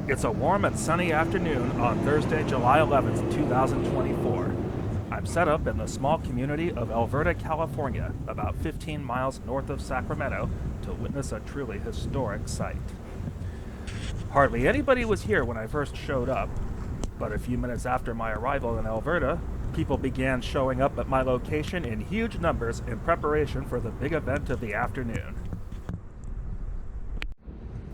It's a warm and sunny afternoon on Thursday, July 11th, 2024. I'm set up in the small community of Elverta, California, about 15 miles north of Sacramento, to witness a truly historic sight. Hardly anybody was here when I first showed up, but a few minutes after my arrival in Elverta, people began showing up at my location in huge numbers in preparation for the big event of the afternoon.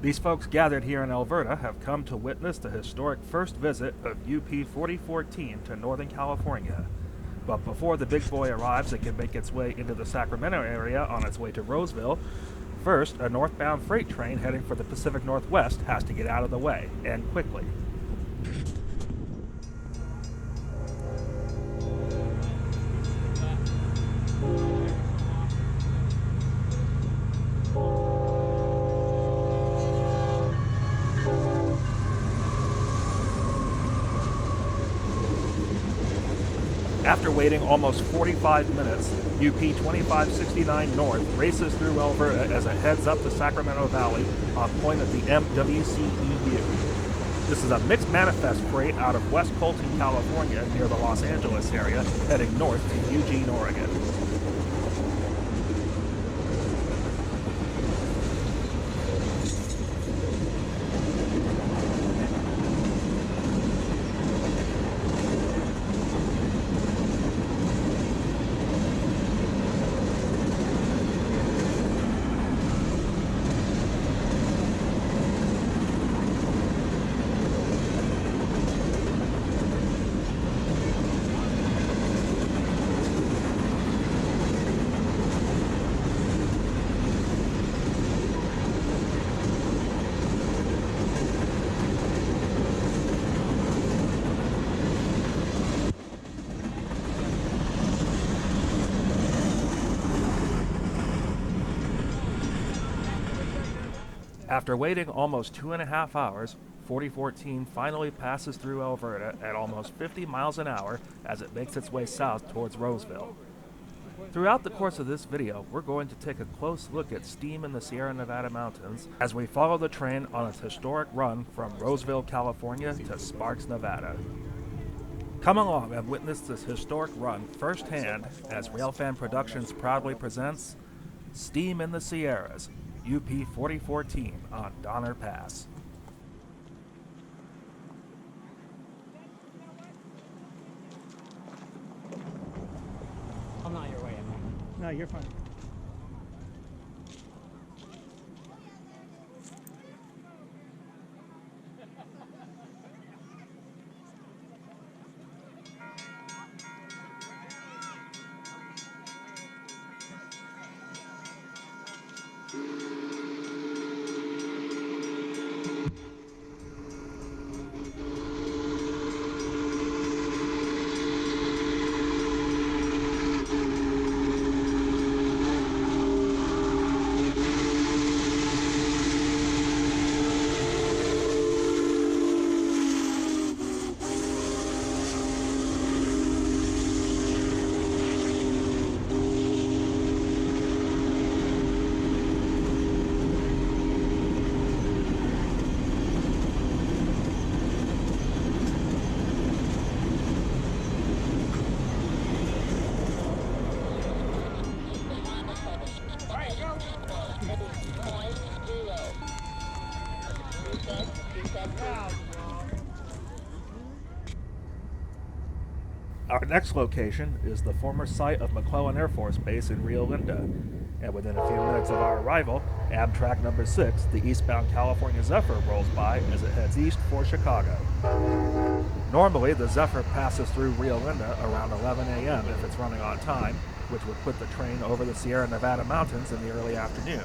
These folks gathered here in Elverta have come to witness the historic first visit of UP 4014 to Northern California. But before the big boy arrives and can make its way into the Sacramento area on its way to Roseville, first, a northbound freight train heading for the Pacific Northwest has to get out of the way, and quickly. After waiting almost 45 minutes, UP 2569 North races through Elverta as it heads up the Sacramento Valley on point at the MWCEU. This is a mixed manifest freight out of West Colton, California, near the Los Angeles area, heading north to Eugene, Oregon. After waiting almost 2.5 hours, 4014 finally passes through Elverta at almost 50 miles an hour as it makes its way south towards Roseville. Throughout the course of this video, we're going to take a close look at steam in the Sierra Nevada mountains as we follow the train on its historic run from Roseville, California to Sparks, Nevada. Come along and witness this historic run firsthand as Railfan Productions proudly presents Steam in the Sierras, UP 4014 on Donner Pass. I'm not your way, am I? No, you're fine. Our next location is the former site of McClellan Air Force Base in Rio Linda, and within a few minutes of our arrival, Amtrak number 6, the eastbound California Zephyr, rolls by as it heads east for Chicago. Normally, the Zephyr passes through Rio Linda around 11 a.m. if it's running on time, which would put the train over the Sierra Nevada mountains in the early afternoon.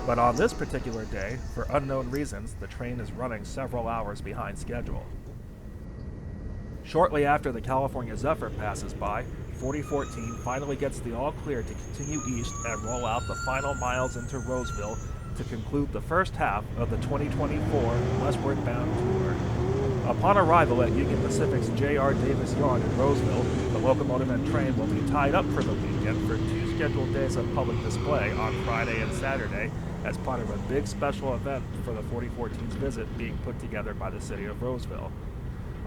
But on this particular day, for unknown reasons, the train is running several hours behind schedule. Shortly after the California Zephyr passes by, 4014 finally gets the all clear to continue east and roll out the final miles into Roseville to conclude the first half of the 2024 Westward Bound Tour. Upon arrival at Union Pacific's J.R. Davis Yard in Roseville, the locomotive and train will be tied up for the weekend for Tuesday, scheduled days of public display on Friday and Saturday as part of a big special event for the 4014's visit being put together by the city of Roseville.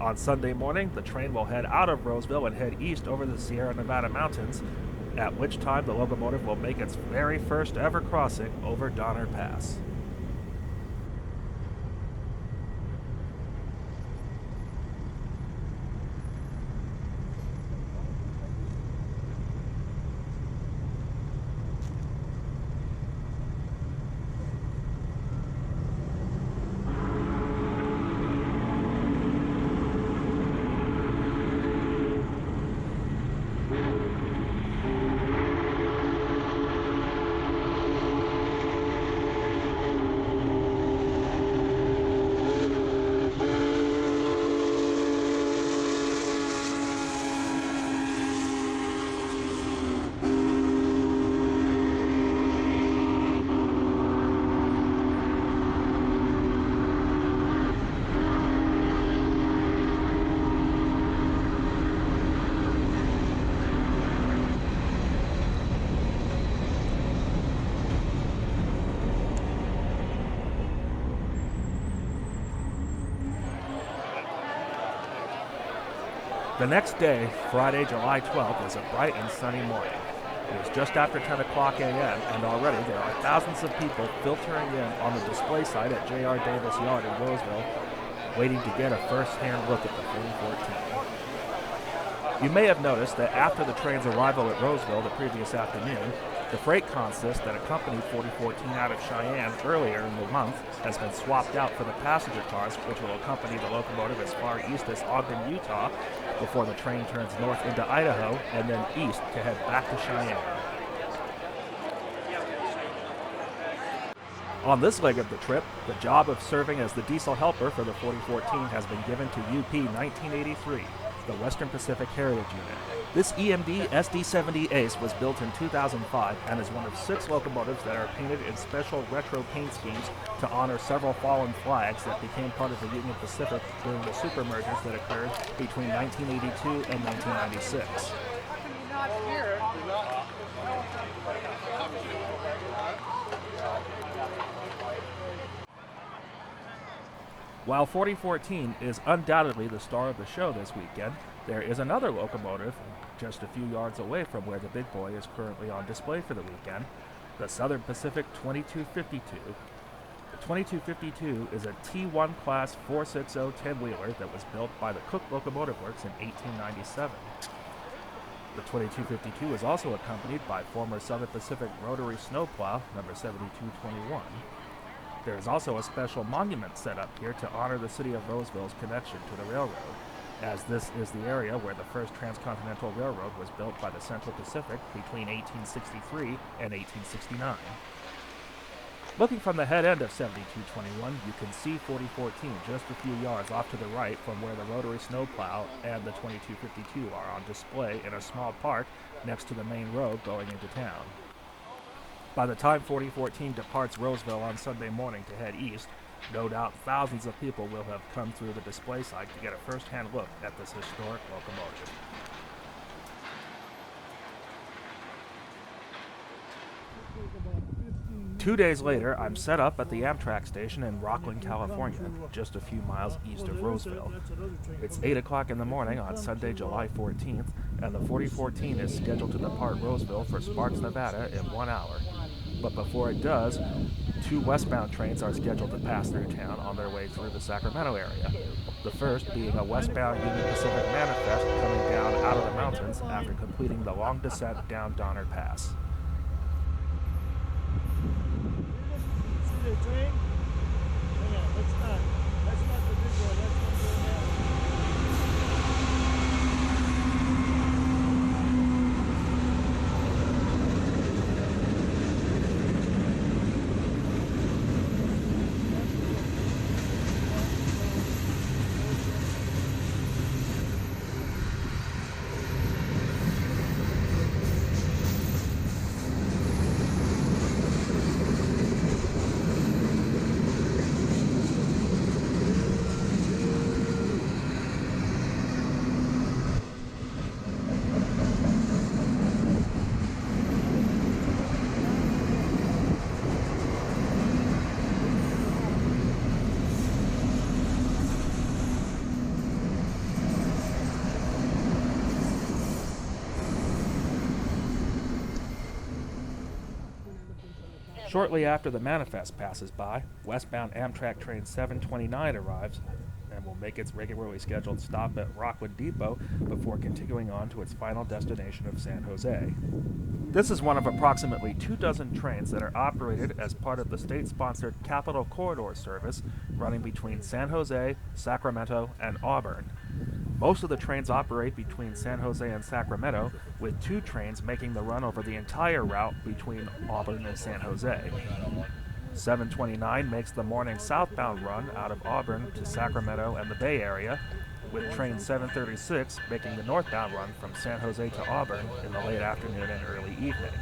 On Sunday morning, the train will head out of Roseville and head east over the Sierra Nevada mountains, at which time the locomotive will make its very first ever crossing over Donner Pass. The next day, Friday, July 12th, is a bright and sunny morning. It is just after 10 o'clock a.m., and already there are thousands of people filtering in on the display site at J.R. Davis Yard in Roseville, waiting to get a first-hand look at the 4014. You may have noticed that after the train's arrival at Roseville the previous afternoon, the freight consist that accompanied 4014 out of Cheyenne earlier in the month has been swapped out for the passenger cars, which will accompany the locomotive as far east as Ogden, Utah, before the train turns north into Idaho and then east to head back to Cheyenne. On this leg of the trip, the job of serving as the diesel helper for the 4014 has been given to UP 1983, the Western Pacific Heritage Unit. This EMD SD70 Ace was built in 2005 and is one of 6 locomotives that are painted in special retro paint schemes to honor several fallen flags that became part of the Union Pacific during the supermergers that occurred between 1982 and 1996. While 4014 is undoubtedly the star of the show this weekend, there is another locomotive just a few yards away from where the big boy is currently on display for the weekend, the Southern Pacific 2252. The 2252 is a T1 class 460 10-wheeler that was built by the Cook Locomotive Works in 1897. The 2252 is also accompanied by former Southern Pacific rotary snowplow number 7221. There is also a special monument set up here to honor the city of Roseville's connection to the railroad, as this is the area where the first transcontinental railroad was built by the Central Pacific between 1863 and 1869. Looking from the head end of 7221, you can see 4014 just a few yards off to the right from where the rotary snowplow and the 2252 are on display in a small park next to the main road going into town. By the time 4014 departs Roseville on Sunday morning to head east, no doubt thousands of people will have come through the display site to get a first-hand look at this historic locomotive. Two days later, I'm set up at the Amtrak station in Rocklin, California, just a few miles east of Roseville. It's 8 o'clock in the morning on Sunday, July 14th, and the 4014 is scheduled to depart Roseville for Sparks, Nevada in 1 hour. But before it does, 2 westbound trains are scheduled to pass through town on their way through the Sacramento area. The first being a westbound Union Pacific manifest coming down out of the mountains after completing the long descent down Donner Pass. See the train? Hang on, that's not the big one, that's one going down. Shortly after the manifest passes by, westbound Amtrak train 729 arrives and will make its regularly scheduled stop at Rockwood Depot before continuing on to its final destination of San Jose. This is one of approximately 24 trains that are operated as part of the state-sponsored Capital Corridor service running between San Jose, Sacramento, and Auburn. Most of the trains operate between San Jose and Sacramento, with 2 trains making the run over the entire route between Auburn and San Jose. 729 makes the morning southbound run out of Auburn to Sacramento and the Bay Area, with train 736 making the northbound run from San Jose to Auburn in the late afternoon and early evening.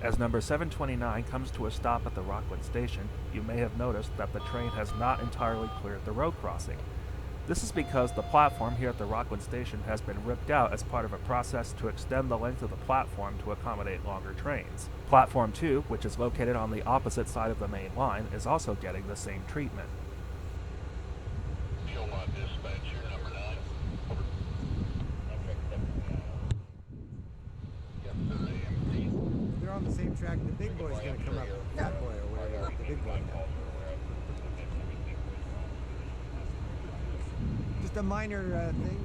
As number 729 comes to a stop at the Rockwood station, you may have noticed that the train has not entirely cleared the road crossing. This is because the platform here at the Rockwood station has been ripped out as part of a process to extend the length of the platform to accommodate longer trains. Platform 2, which is located on the opposite side of the main line, is also getting the same treatment. They're on the same track. The big boy's going to come up. Fat boy or whatever. The big boy. Just a minor thing.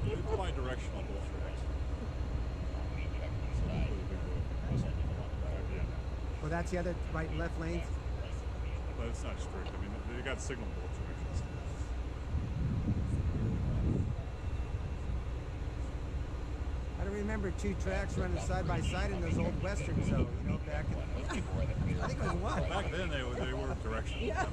It's bi-directional both tracks. Well, that's the other right and left lanes. But it's not strict. I mean, they got signal both directions. I don't remember 2 tracks running side by side in those old westerns, though. You know, back in, I think it was 1. Back then, they were directional. Yeah.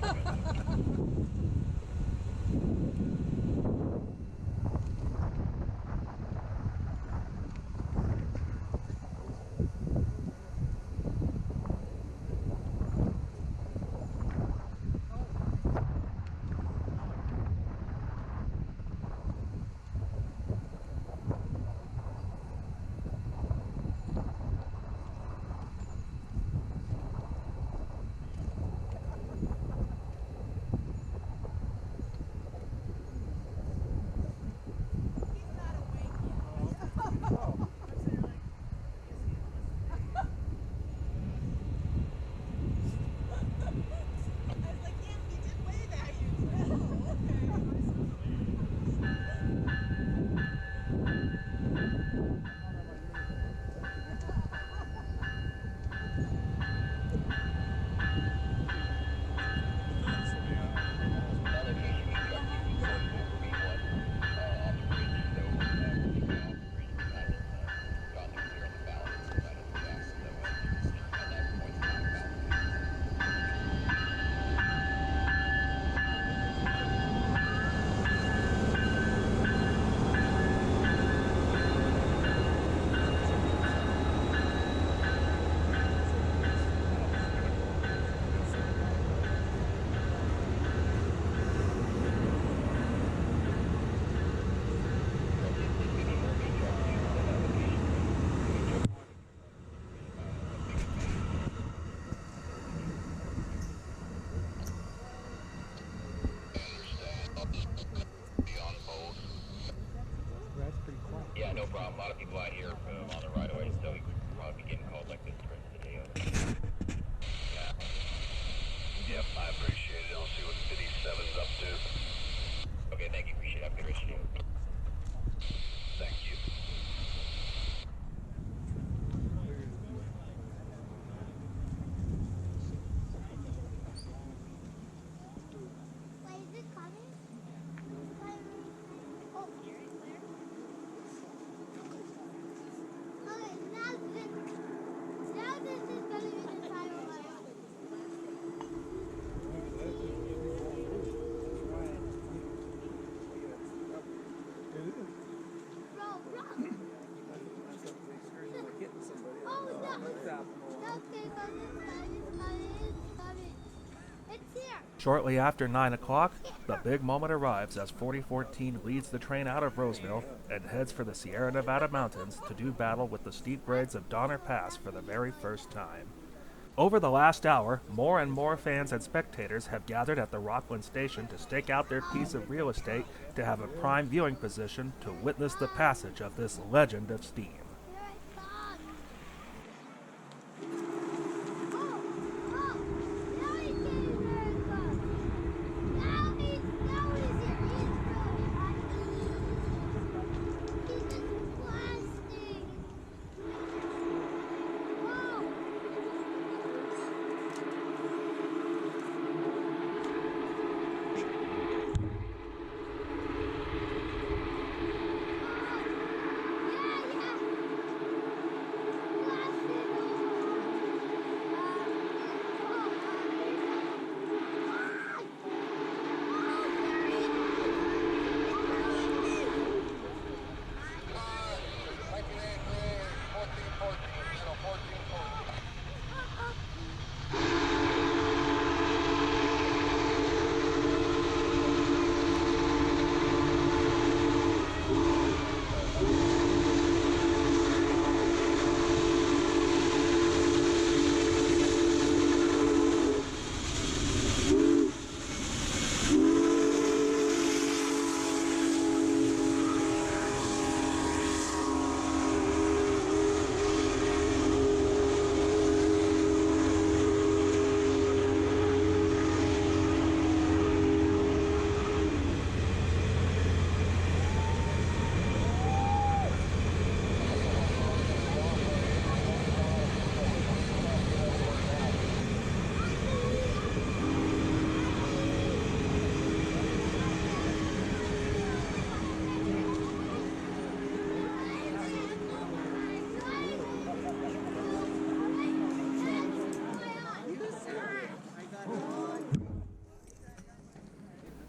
Yeah, no problem. A lot of people out here on the right of way, so we could probably be getting calls like this the rest of the day. Yeah. Yep, I appreciate it. I'll see what City 7's up to. Okay, thank you. Appreciate it. Have a good rest of your day. Thank you. Wait, is it coming? Oh, here it's there. Okay, now this is going to be the tire layout. Bro. Oh, no. Okay, but it's coming. It's here. Shortly after 9 o'clock, the big moment arrives as 4014 leads the train out of Roseville and heads for the Sierra Nevada mountains to do battle with the steep grades of Donner Pass for the very first time. Over the last hour, more and more fans and spectators have gathered at the Rockland station to stake out their piece of real estate to have a prime viewing position to witness the passage of this legend of steam.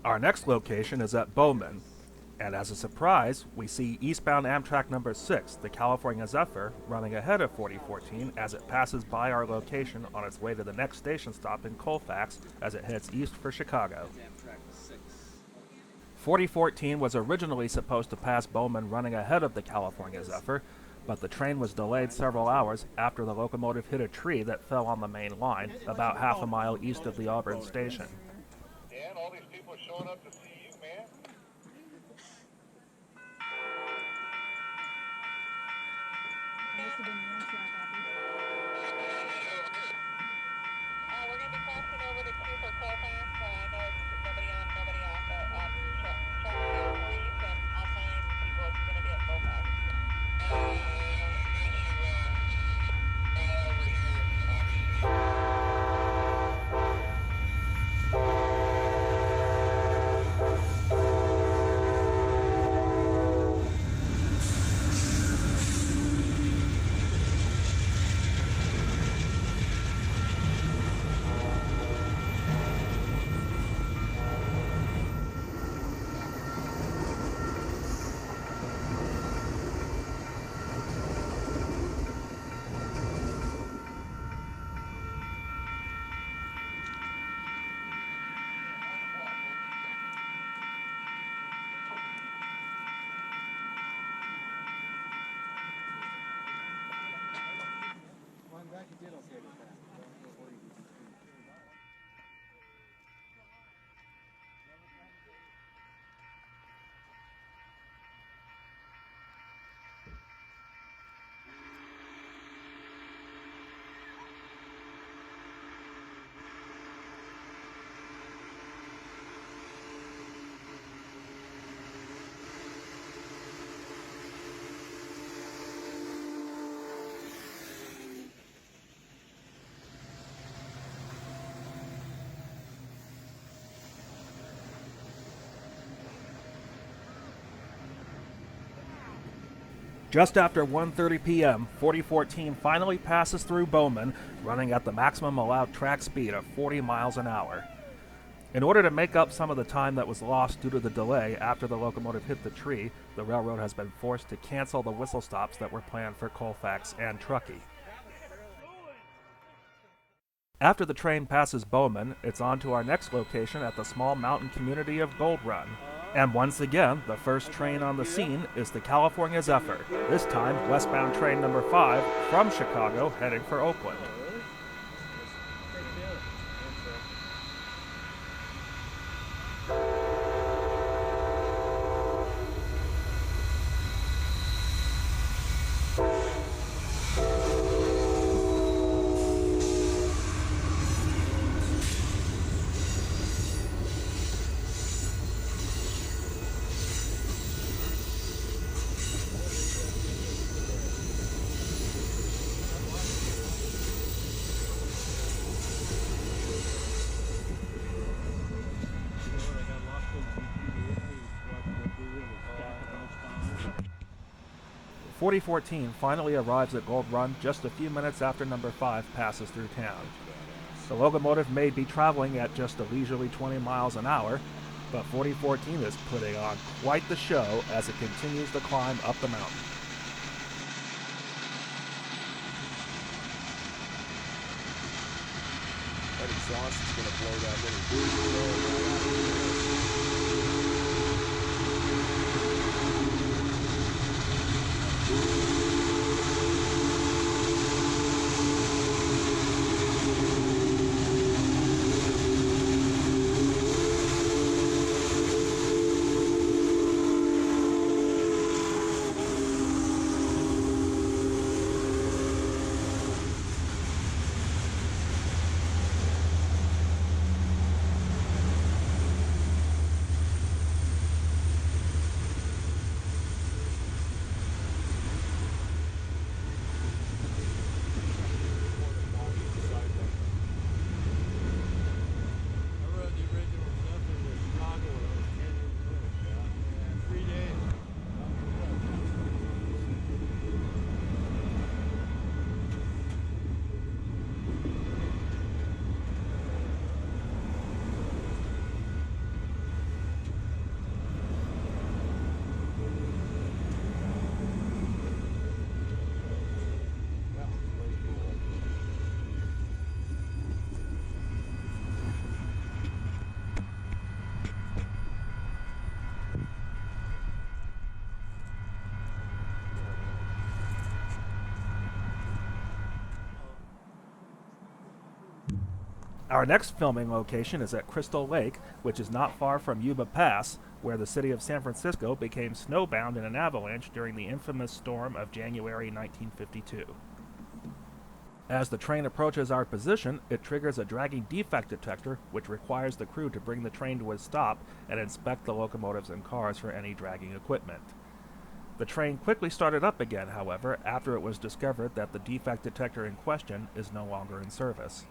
Our next location is at Bowman, and as a surprise, we see eastbound Amtrak number 6, the California Zephyr, running ahead of 4014 as it passes by our location on its way to the next station stop in Colfax as it heads east for Chicago. 4014 was originally supposed to pass Bowman running ahead of the California Zephyr, but the train was delayed several hours after the locomotive hit a tree that fell on the main line about half a mile east of the Auburn station. Dan, all these people are showing up to see you, man. We're going to be crossing over to 2 for Colfax. I know it's nobody on, nobody off, but check your police and I'll find people it's going to be at Colfax. Over here, obviously. Just after 1:30 p.m., 4014 finally passes through Bowman, running at the maximum allowed track speed of 40 miles an hour. In order to make up some of the time that was lost due to the delay after the locomotive hit the tree, the railroad has been forced to cancel the whistle stops that were planned for Colfax and Truckee. After the train passes Bowman, it's on to our next location at the small mountain community of Gold Run. And once again, the first train on the scene is the California Zephyr, this time westbound train number 5 from Chicago heading for Oakland. 4014 finally arrives at Gold Run just a few minutes after number 5 passes through town. The locomotive may be traveling at just a leisurely 20 miles an hour, but 4014 is putting on quite the show as it continues to climb up the mountain. That exhaust is going to blow that little Our next filming location is at Crystal Lake, which is not far from Yuba Pass, where the city of San Francisco became snowbound in an avalanche during the infamous storm of January 1952. As the train approaches our position, it triggers a dragging defect detector, which requires the crew to bring the train to a stop and inspect the locomotives and cars for any dragging equipment. The train quickly started up again, however, after it was discovered that the defect detector in question is no longer in service.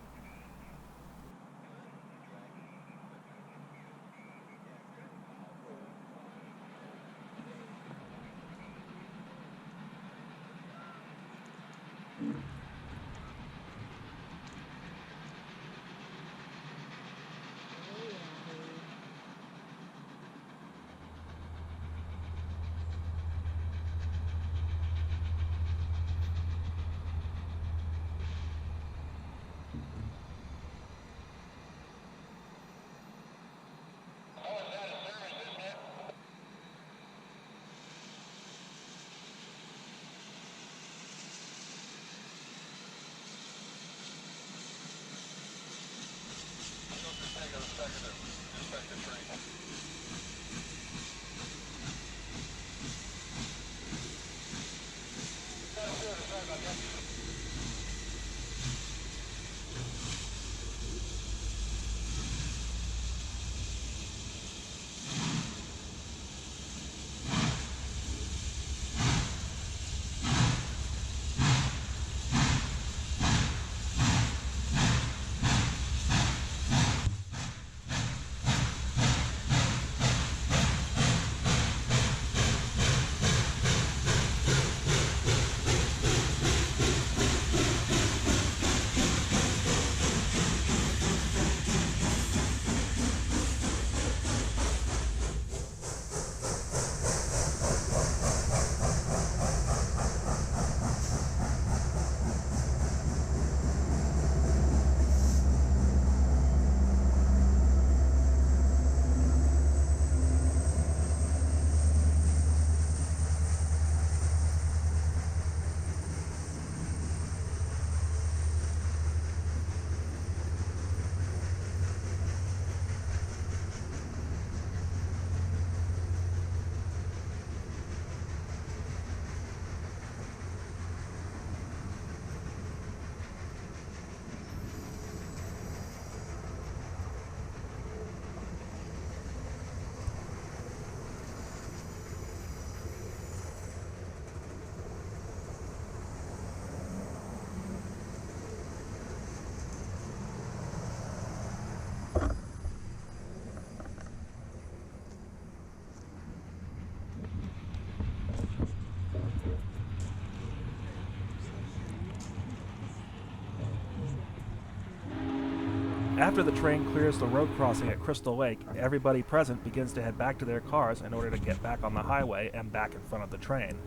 After the train clears the road crossing at Crystal Lake, everybody present begins to head back to their cars in order to get back on the highway and back in front of the train.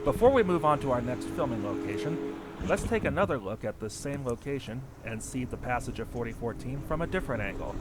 Before we move on to our next filming location, let's take another look at this same location and see the passage of 4014 from a different angle.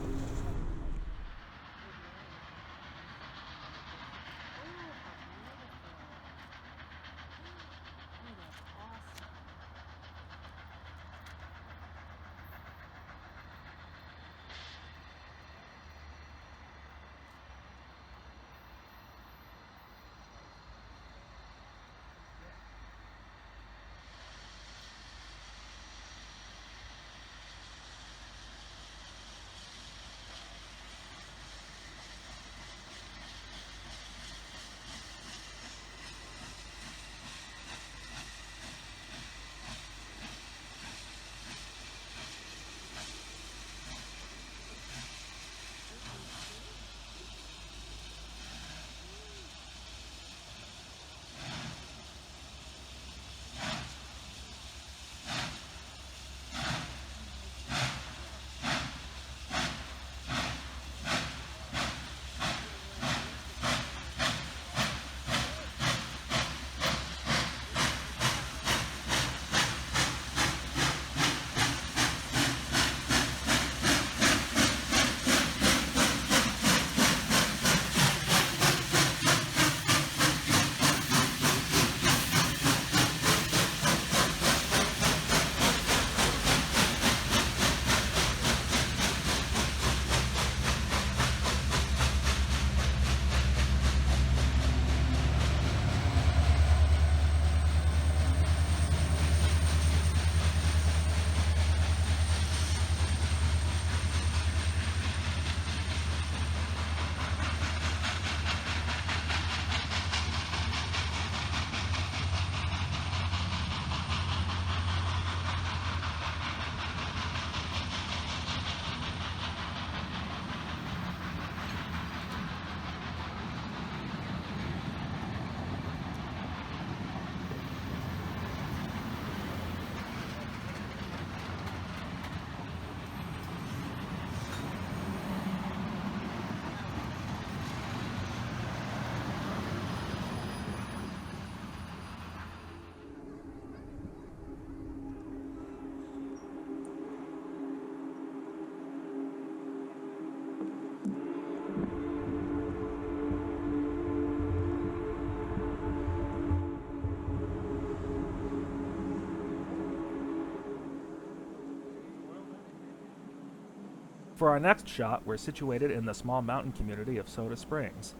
For our next shot, we're situated in the small mountain community of Soda Springs.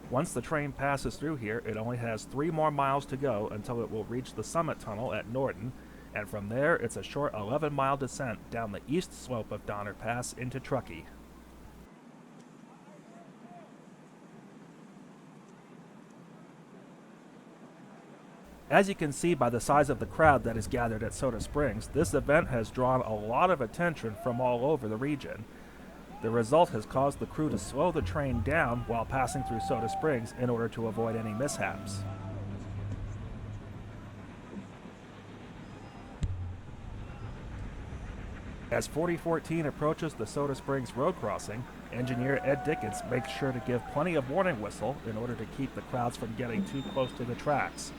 Once the train passes through here, it only has 3 more miles to go until it will reach the summit tunnel at Norton, and from there it's a short 11-mile descent down the east slope of Donner Pass into Truckee. As you can see by the size of the crowd that is gathered at Soda Springs, this event has drawn a lot of attention from all over the region. The result has caused the crew to slow the train down while passing through Soda Springs in order to avoid any mishaps. As 4014 approaches the Soda Springs road crossing, engineer Ed Dickens makes sure to give plenty of warning whistle in order to keep the crowds from getting too close to the tracks.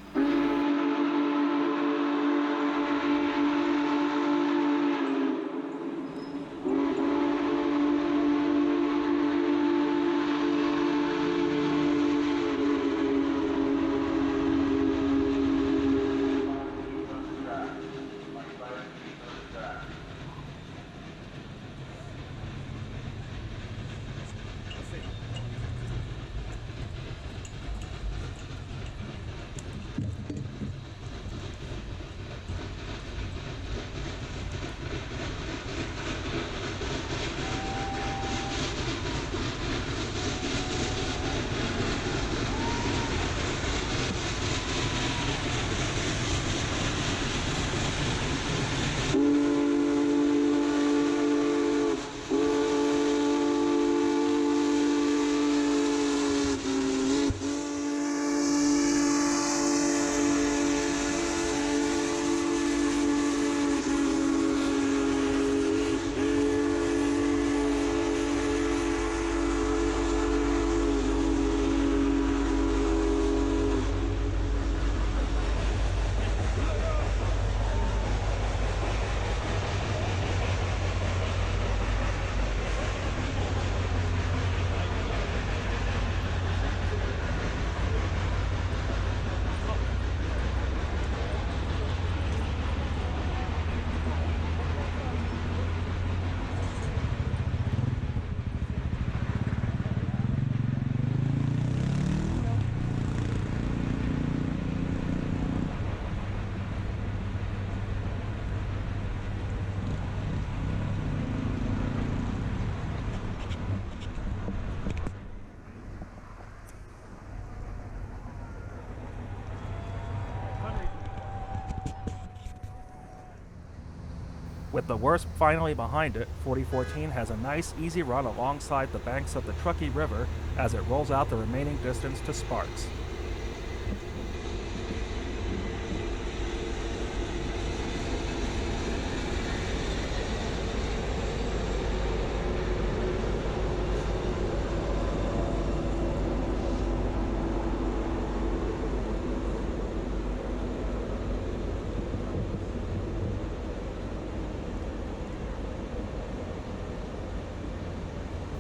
With the worst finally behind it, 4014 has a nice, easy run alongside the banks of the Truckee River as it rolls out the remaining distance to Sparks.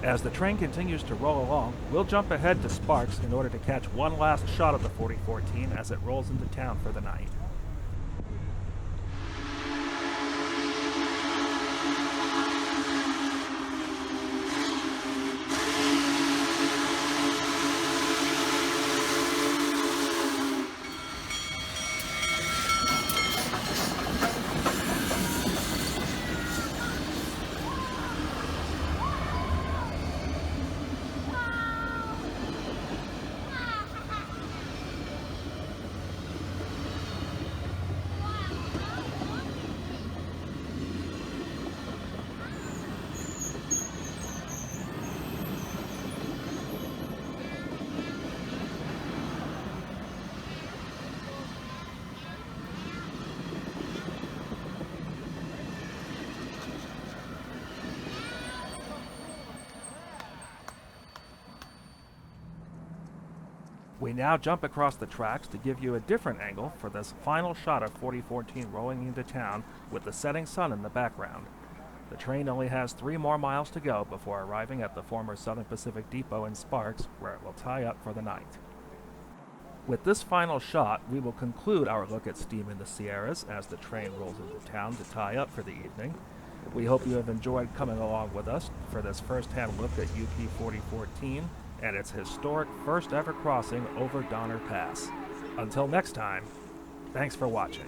As the train continues to roll along, we'll jump ahead to Sparks in order to catch one last shot of the 4014 as it rolls into town for the night. We now jump across the tracks to give you a different angle for this final shot of 4014 rolling into town with the setting sun in the background. The train only has 3 more miles to go before arriving at the former Southern Pacific Depot in Sparks, where it will tie up for the night. With this final shot, we will conclude our look at Steam in the Sierras as the train rolls into town to tie up for the evening. We hope you have enjoyed coming along with us for this first-hand look at UP 4014 and its historic first ever crossing over Donner Pass. Until next time, thanks for watching.